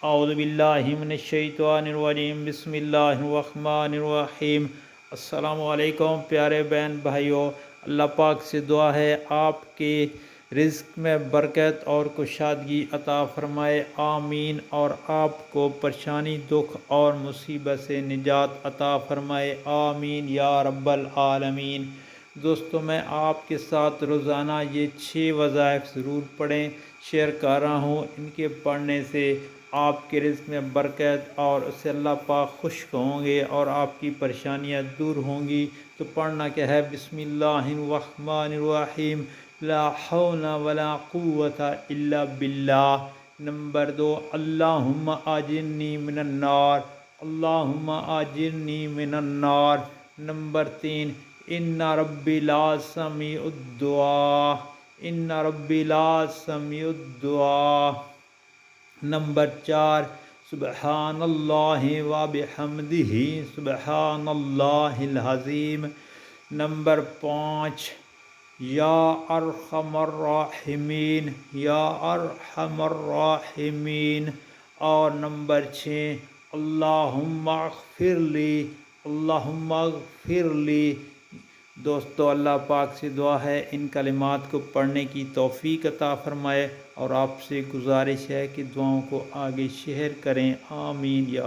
اعوذ باللہ من الشیطان الرجیم بسم اللہ الرحمن الرحیم۔ السلام علیکم پیارے بہن بھائیوں، اللہ پاک سے دعا ہے آپ کے رزق میں برکت اور کشادگی عطا فرمائے، آمین، اور آپ کو پریشانی، دکھ اور مصیبت سے نجات عطا فرمائے، آمین یا رب العالمین۔ دوستو، میں آپ کے ساتھ روزانہ یہ 6 وظائف ضرور پڑھیں شیئر کر رہا ہوں۔ ان کے پڑھنے سے آپ کے رزق میں برکت اور اس سے اللہ پاک خوش ہوں گے اور آپ کی پریشانیاں دور ہوں گی۔ تو پڑھنا کیا ہے؟ بسم اللہ الرحمن الرحیم، لا حول ولا قوت الا باللہ۔ نمبر 2، اللہم آجرنی من النار، اللہم آجرنی من النار۔ نمبر 3، ان ربی لا سمیع الدعاء، ان ربی لا سمیع الدعاء۔ نمبر 4، سبحان اللہ و بحمدہ، سبحان اللہ العظیم۔ نمبر 5، یا ارحم الراحمین، یا ارحم الراحمین۔ اور نمبر 6، اللہم اغفر لی، اللہم اغفر لی۔ دوستو، اللہ پاک سے دعا ہے ان کلمات کو پڑھنے کی توفیق عطا فرمائے، اور آپ سے گزارش ہے کہ دعاؤں کو آگے شیئر کریں، آمین یا